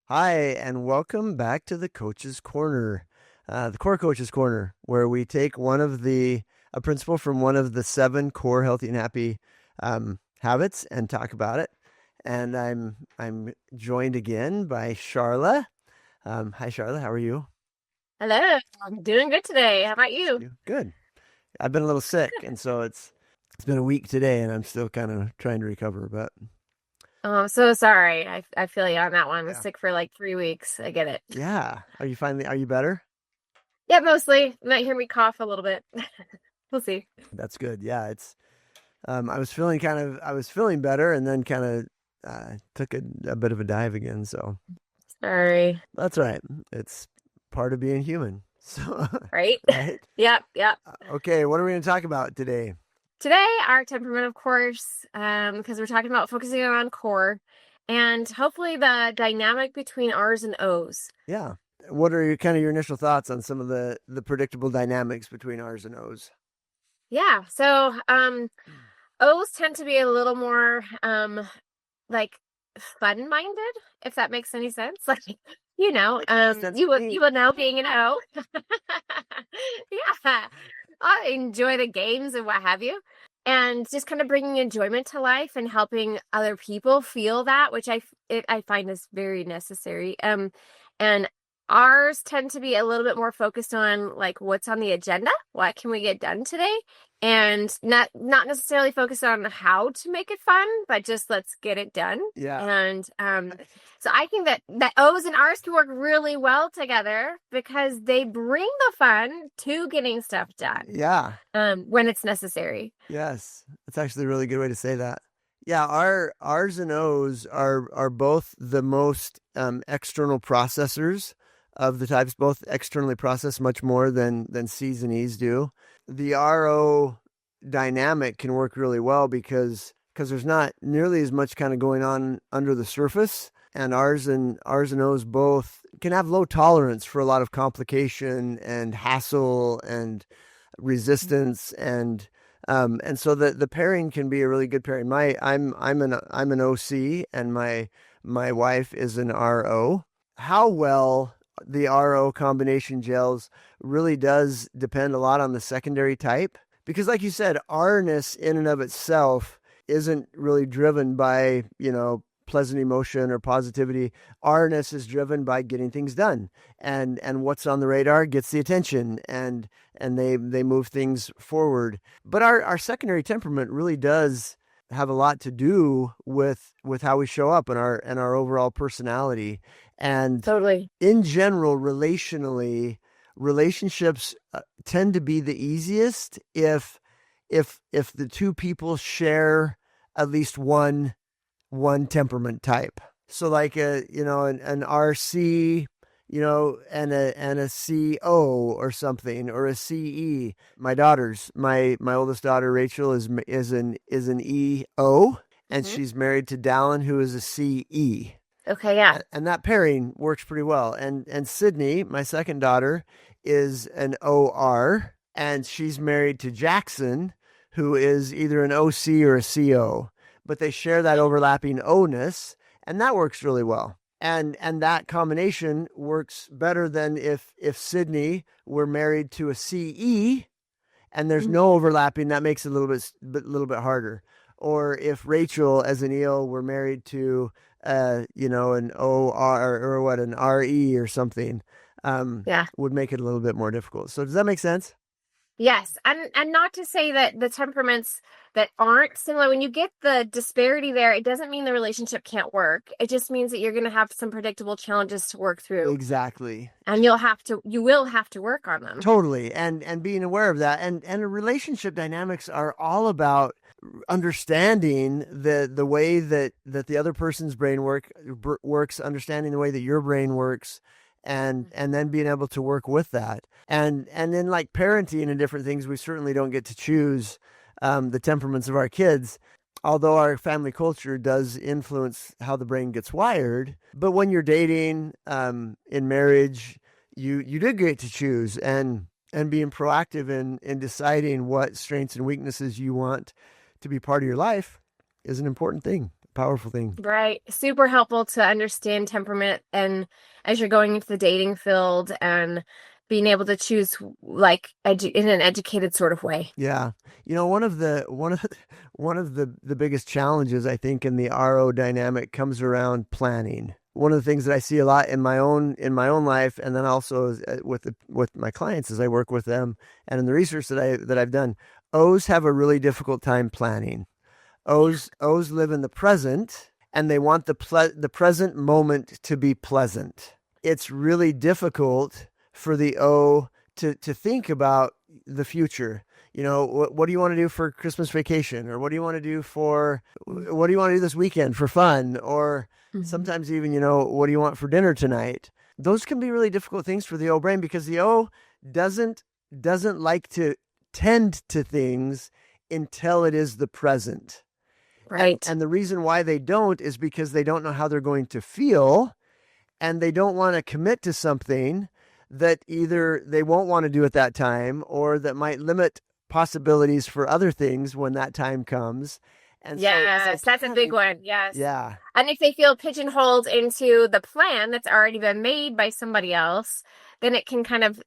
Hi, and welcome back to the Coach's Corner, the Core Coach's Corner, where we take a principle from one of the 7 core healthy and happy habits and talk about it. And I'm joined again by Sharla. Hi, Sharla. How are you? Hello, I'm doing good today. How about you? Good. I've been a little sick, and so it's been a week today, and I'm still kind of trying to recover. But Oh, I'm so sorry. I feel you on that one. I was yeah, sick for like 3 weeks. I get it. yeah. Are you better? Yeah, mostly. You might hear me cough a little bit. We'll see. That's good. Yeah, it's I was feeling better and then kind of took a bit of a dive again. So Sorry. that's all right. It's part of being human. So, Right? right. Yep, yep. Okay. What are we going to talk about today? Today, our temperament, of course, because we're talking about focusing on core and hopefully the dynamic between R's and O's. Yeah. What are your initial thoughts on some of the predictable dynamics between R's and O's? Yeah, so O's tend to be a little more like fun-minded, if that makes any sense. Like, Sense you to will me. you will know being an O. Yeah. I enjoy the games and what have you. And just kind of bringing enjoyment to life and helping other people feel that, which I find is very necessary. And ours tend to be a little bit more focused on like what's on the agenda, what can we get done today, and not necessarily focused on how to make it fun, but just let's get it done. Yeah. And so I think that O's and R's can work really well together because they bring the fun to getting stuff done Yeah. when it's necessary. Yes. That's actually a really good way to say that. Yeah, our R's and O's are both the most external processors of the types, both externally process much more than C's and E's do. The RO dynamic can work really well because there's not nearly as much kind of going on under the surface, and R's and O's both can have low tolerance for a lot of complication and hassle and resistance and so the pairing can be a really good pairing. I'm an OC and my wife is an RO. How well the RO combination gels really does depend a lot on the secondary type because, like you said, R-ness in and of itself isn't really driven by pleasant emotion or positivity. R-ness is driven by getting things done, and what's on the radar gets the attention, and they move things forward. But our secondary temperament really does have a lot to do with how we show up and our overall personality. And Totally. in general, relationships tend to be the easiest if the two people share at least one temperament type. So like an RC, and a CO or something, or a CE. My oldest daughter Rachel is an EO, and Hmm. she's married to Dallin, who is a CE. Okay, yeah. And that pairing works pretty well. And Sydney, my second daughter, is an OR, and she's married to Jackson, who is either an OC or a CO. But they share that overlapping O-ness, and that works really well. And that combination works better than if Sydney were married to a CE and there's Mm. no overlapping. That makes it a little bit harder. Or if Rachel as an EO were married to an OR or what, an RE or something, Yeah. would make it a little bit more difficult. So does that make sense? Yes, and not to say that the temperaments that aren't similar, when you get the disparity there, it doesn't mean the relationship can't work. It just means that you're going to have some predictable challenges to work through, Exactly. and you will have to work on them. Totally. And being aware of that. And relationship dynamics are all about understanding the way that the other person's brain works, understanding the way that your brain works, and then being able to work with that. And then like parenting and different things, we certainly don't get to choose the temperaments of our kids, although our family culture does influence how the brain gets wired. But when you're dating, in marriage, you did get to choose, and being proactive in deciding what strengths and weaknesses you want to be part of your life is an important thing. powerful thing. Right. Super helpful to understand temperament and as you're going into the dating field and being able to choose like in an educated sort of way. Yeah. One of the biggest challenges I think in the RO dynamic comes around planning. One of the things that I see a lot in my own life, and then also with my clients as I work with them, and in the research that I've done, O's have a really difficult time planning. Yeah. O's live in the present, and they want the present moment to be pleasant. It's really difficult for the O to think about the future. What do you want to do for Christmas vacation, or what do you want to do this weekend for fun, or Mhm. sometimes even, what do you want for dinner tonight? Those can be really difficult things for the O brain, because the O doesn't doesn't like to tend to things until it is the present. And Right. and the reason why they don't is because they don't know how they're going to feel, and they don't want to commit to something that either they won't want to do at that time, or that might limit possibilities for other things when that time comes. And so Yes, that's a big planning, one. Yes. yeah, And if they feel pigeonholed into the plan that's already been made by somebody else, then it can kind of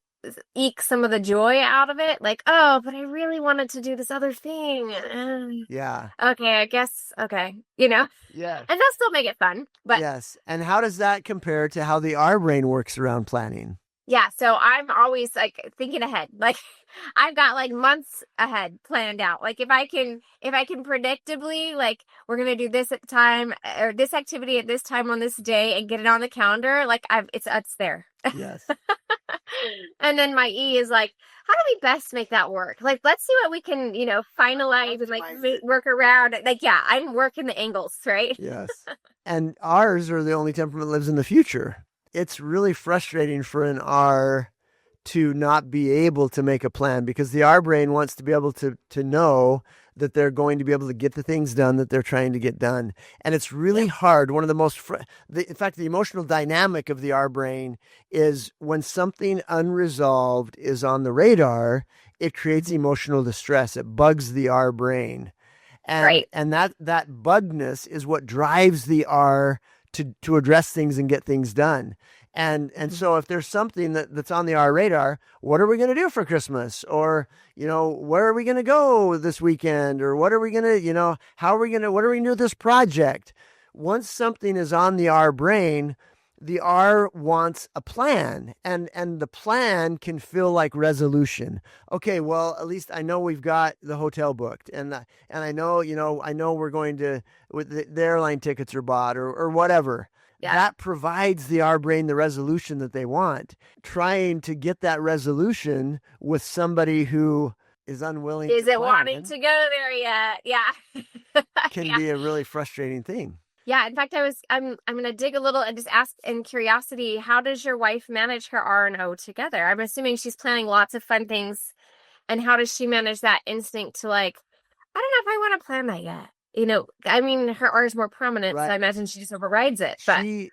eke some of the joy out of it. Like, oh, but I really wanted to do this other thing. yeah, Okay, I guess, okay, you know, yes, and they'll still make it fun. But yes. And how does that compare to how the R brain works around planning? yeah, so I'm always like thinking ahead. Like I've got like months ahead planned out. Like if I can predictably like we're gonna do this at the time or this activity at this time on this day and get it on the calendar, like it's there. Yes, And then my E is like, how do we best make that work? Like let's see what we can, finalize and like optimize it. work around. Like yeah, I'm working the angles, right? Yes. And R's are the only temperament that lives in the future. It's really frustrating for an R to not be able to make a plan, because the R brain wants to be able to know that they're going to be able to get the things done that they're trying to get done. And it's Yeah. really hard. One of the most, in fact, the emotional dynamic of the R brain is when something unresolved is on the radar, it creates Mhm. emotional distress. It bugs the R brain. and Right. and that bugness is what drives the R to address things and get things done. And Mhm. so if there's something that's on the R radar, what are we going to do for Christmas? Or, where are we going to go this weekend? Or what are we going to, how are we going to, what are we going to do with this project? Once something is on the R brain, the R wants a plan, and the plan can feel like resolution. Okay, well, at least I know we've got the hotel booked, and I know we're going to, with the airline tickets are bought, or whatever. Yeah. That provides the R brain the resolution that they want. Trying to get that resolution with somebody who is unwilling to Is it wanting plan to go there yet? Yeah. can Yeah. be a really frustrating thing. Yeah, in fact, I'm gonna dig a little and just ask in curiosity, how does your wife manage her R and O together? I'm assuming she's planning lots of fun things, and how does she manage that instinct to like, I don't know if I want to plan that yet. I mean, her R is more prominent, so Right. I imagine she just overrides it. But She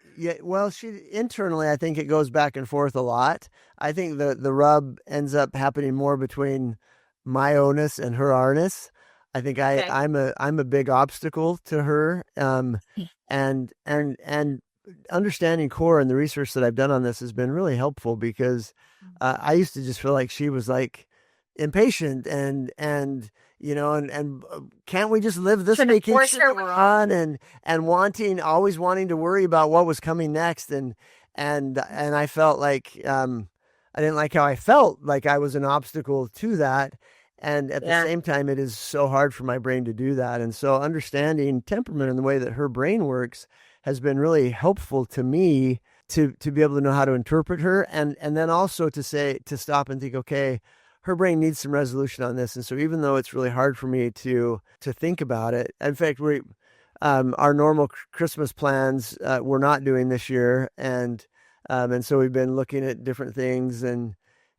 internally, I think it goes back and forth a lot. I think the rub ends up happening more between my onus and her arness. I think okay, I'm a big obstacle to her. And understanding core and the research that I've done on this has been really helpful, because I used to just feel like she was like impatient, and can't we just live this trying to force vacation her that way. we're on, and always wanting to worry about what was coming next. And I felt like, I didn't like how I felt like I was an obstacle to that. And at the Yeah. same time, it is so hard for my brain to do that. And so understanding temperament and the way that her brain works has been really helpful to me, to be able to know how to interpret her, and then also to stop and think, okay, her brain needs some resolution on this. And so even though it's really hard for me to think about it, in fact, our normal Christmas plans, we're not doing this year. And so we've been looking at different things, and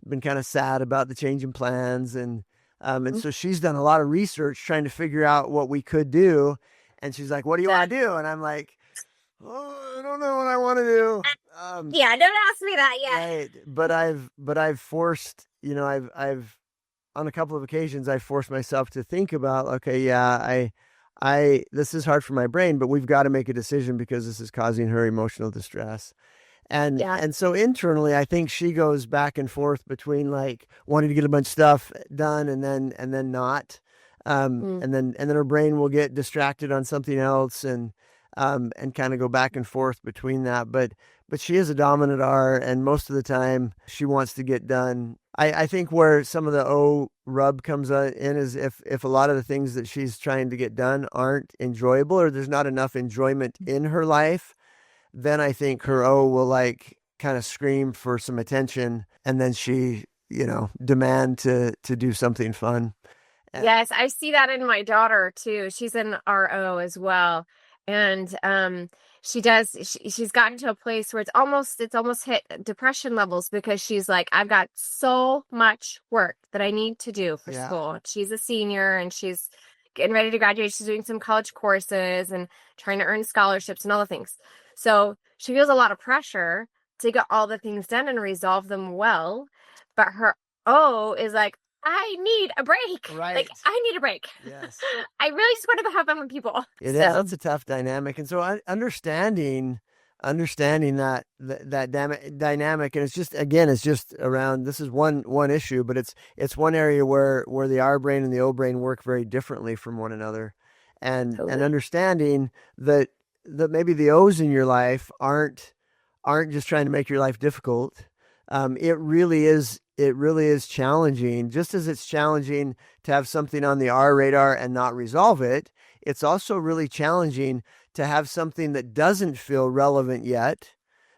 been kind of sad about the change in plans. And Mhm. so she's done a lot of research trying to figure out what we could do. And she's like, what do you Yeah. want to do? And I'm like, oh, I don't know what I want to do. Yeah, don't ask me that yet. Right. But I've forced, I've on a couple of occasions, I've forced myself to think about, okay, yeah, this is hard for my brain, but we've got to make a decision because this is causing her emotional distress. And Yeah. and so internally, I think she goes back and forth between like wanting to get a bunch of stuff done and then not, Mm. and then her brain will get distracted on something else and kind of go back and forth between that. But she is a dominant R, and most of the time she wants to get done. I think where some of the O rub comes in is if a lot of the things that she's trying to get done aren't enjoyable or there's not enough enjoyment in her life, then I think her O will like kind of scream for some attention, and then she, demand to do something fun. And Yes, I see that in my daughter too. She's an RO as well. And she's gotten to a place where it's almost hit depression levels because she's like, I've got so much work that I need to do for yeah, school. She's a senior and she's getting ready to graduate. She's doing some college courses and trying to earn scholarships and all the things. So she feels a lot of pressure to get all the things done and resolve them well. But her O is like, I need a break. right. Like, I need a break. Yes. I really just want to have fun with people. It is. That's a tough dynamic, and so understanding that dynamic, and it's just around. This is one issue, but it's one area where the R brain and the O brain work very differently from one another, and Totally. understanding that maybe the O's in your life aren't just trying to make your life difficult. It really is challenging. Just as it's challenging to have something on the R radar and not resolve it, it's also really challenging to have something that doesn't feel relevant yet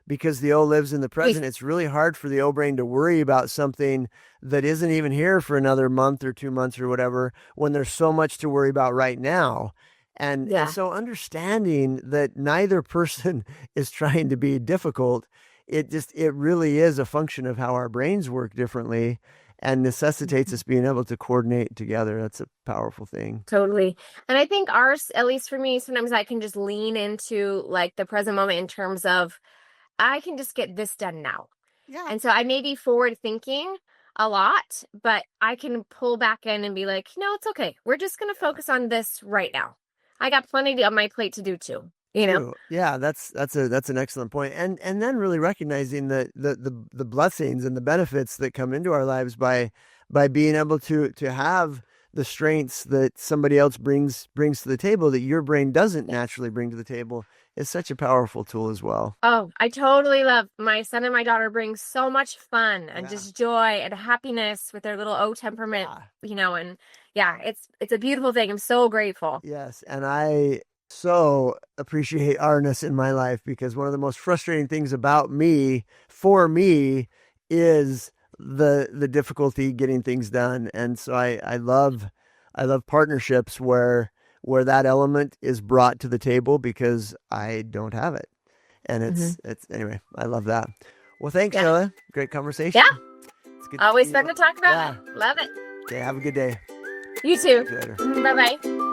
because the O lives in the present. It's really hard for the O brain to worry about something that isn't even here for another month or 2 months or whatever when there's so much to worry about right now. And so understanding that neither person is trying to be difficult, it really is a function of how our brains work differently and necessitates us being able to coordinate together. That's a powerful thing. Totally. And I think ours, at least for me, sometimes I can just lean into like the present moment in terms of I can just get this done now. Yeah. And so I may be forward thinking a lot, but I can pull back in and be like, no, it's okay. We're just going to focus on this right now. I got plenty on my plate to do too. True. Yeah, that's an excellent point. And then really recognizing the blessings and the benefits that come into our lives by being able to have the strengths that somebody else brings to the table that your brain doesn't naturally bring to the table is such a powerful tool as well. Oh, I totally love my son and my daughter bring so much fun and Yeah. just joy and happiness with their little O temperament, and yeah, it's a beautiful thing. I'm so grateful. Yes, and I so appreciate R-ness in my life because one of the most frustrating things for me, is the difficulty getting things done. And so I love partnerships where that element is brought to the table because I don't have it. And it's anyway, I love that. Well, thanks, Yeah. Sharla. Great conversation. Yeah. It's good Always see fun you. to talk about Yeah. it. Love it. Okay, have a good day. You too. See you later. Bye bye.